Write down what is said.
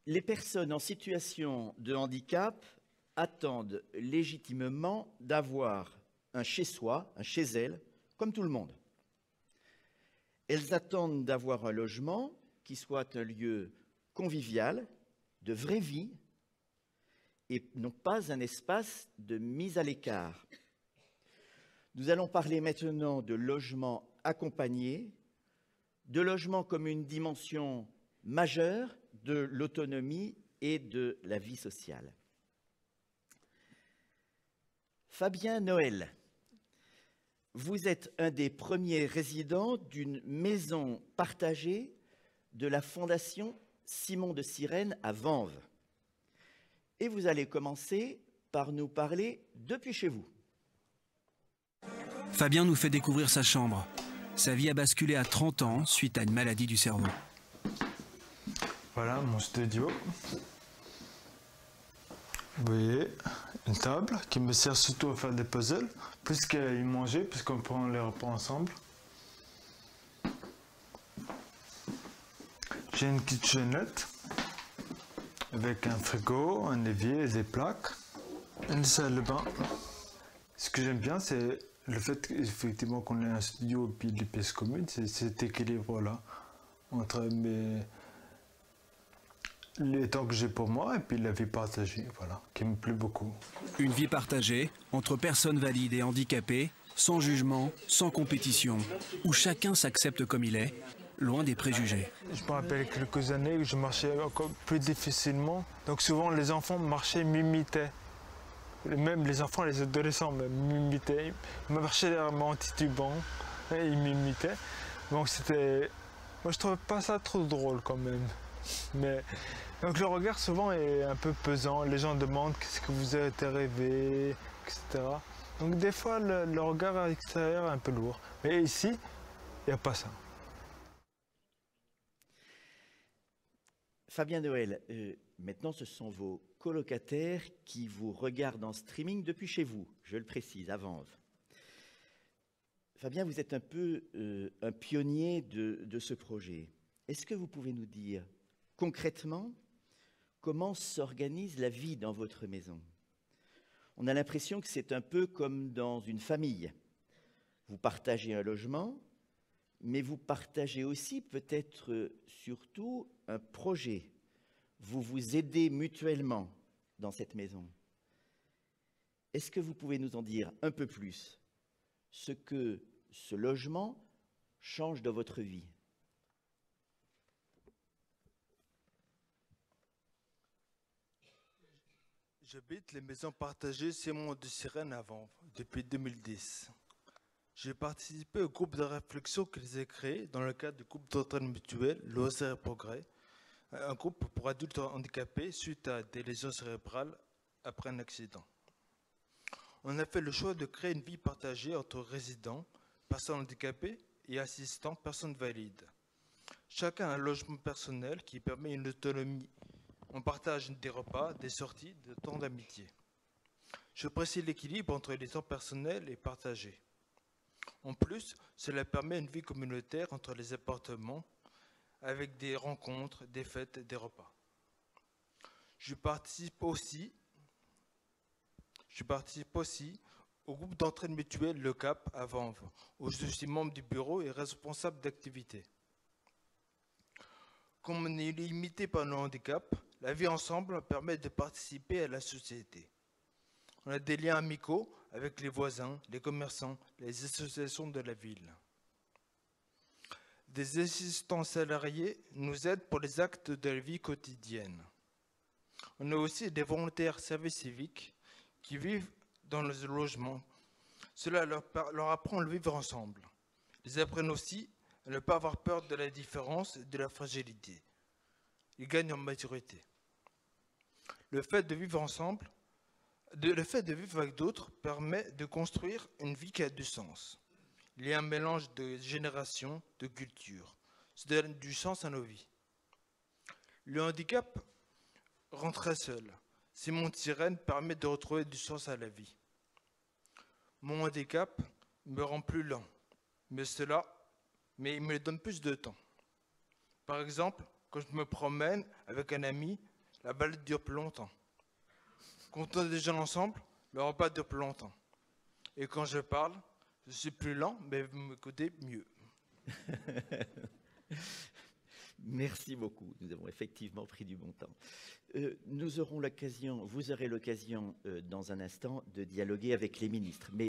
Les personnes en situation de handicap attendent légitimement d'avoir un chez-soi, un chez elles, comme tout le monde. Elles attendent d'avoir un logement qui soit un lieu convivial, de vraie vie, et non pas un espace de mise à l'écart. Nous allons parler maintenant de logement accompagné, de logement comme une dimension majeure de l'autonomie et de la vie sociale. Fabien Noël, vous êtes un des premiers résidents d'une maison partagée de la Fondation Simon de Cyrène à Vanves. Et vous allez commencer par nous parler depuis chez vous. Fabien nous fait découvrir sa chambre. Sa vie a basculé à 30 ans suite à une maladie du cerveau. Voilà mon studio. Vous voyez, une table qui me sert surtout à faire des puzzles, plus qu'à y manger, puisqu'on prend les repas ensemble. J'ai une kitchenette avec un frigo, un évier et des plaques. Une salle de bain. Ce que j'aime bien, c'est le fait effectivement qu'on ait un studio et puis des pièces communes, c'est cet équilibre-là entre les temps que j'ai pour moi et puis la vie partagée, voilà, qui me plaît beaucoup. Une vie partagée entre personnes valides et handicapées, sans jugement, sans compétition, où chacun s'accepte comme il est, loin des préjugés. Je me rappelle quelques années où je marchais encore plus difficilement, donc souvent les enfants marchaient, m'imitaient. Même les enfants, les adolescents m'imitaient, ils marchaient derrière moi en titubant, et ils m'imitaient. Donc c'était... Moi je trouvais pas ça trop drôle quand même. Mais... Donc le regard souvent est un peu pesant, les gens demandent qu'est-ce que vous avez rêvé, etc. Donc des fois le regard à l'extérieur est un peu lourd. Mais ici, il n'y a pas ça. Fabien Noël, maintenant ce sont vos colocataires qui vous regardent en streaming depuis chez vous, je le précise, à Vanves. Fabien, vous êtes un peu un pionnier de ce projet. Est-ce que vous pouvez nous dire concrètement comment s'organise la vie dans votre maison? On a l'impression que c'est un peu comme dans une famille. Vous partagez un logement, mais vous partagez aussi peut-être surtout un projet. Vous vous aidez mutuellement dans cette maison. Est-ce que vous pouvez nous en dire un peu plus ce que ce logement change dans votre vie? J'habite les maisons partagées Simon de Cyrène à Vanves depuis 2010. J'ai participé au groupe de réflexion qu'ils ont créé dans le cadre du groupe d'entraide mutuelle Loisirs et Progrès, un groupe pour adultes handicapés suite à des lésions cérébrales après un accident. On a fait le choix de créer une vie partagée entre résidents, personnes handicapées et assistants, personnes valides. Chacun a un logement personnel qui permet une autonomie. On partage des repas, des sorties, des temps d'amitié. Je précise l'équilibre entre les temps personnels et partagés. En plus, cela permet une vie communautaire entre les appartements, avec des rencontres, des fêtes, des repas. Je participe aussi au groupe d'entraide mutuelle Le Cap à Vanves, où je suis membre du bureau et responsable d'activité. Comme on est limité par nos handicaps, la vie ensemble permet de participer à la société. On a des liens amicaux avec les voisins, les commerçants, les associations de la ville. Des assistants salariés nous aident pour les actes de la vie quotidienne. On a aussi des volontaires service civique qui vivent dans le logement. Cela leur apprend à le vivre ensemble. Ils apprennent aussi à ne pas avoir peur de la différence et de la fragilité. Ils gagnent en maturité. Le fait de vivre ensemble, le fait de vivre avec d'autres permet de construire une vie qui a du sens. Il y a un mélange de générations, de cultures. Ça donne du sens à nos vies. Le handicap rend très seul. Simon de Cyrène permet de retrouver du sens à la vie. Mon handicap me rend plus lent, mais il me donne plus de temps. Par exemple, quand je me promène avec un ami, La balade dure plus longtemps. Quand on déjeune ensemble, le repas dure plus longtemps. Et quand je parle, je suis plus lent, mais vous m'écoutez mieux. Merci beaucoup. Nous avons effectivement pris du bon temps. Vous aurez l'occasion dans un instant de dialoguer avec les ministres. Mais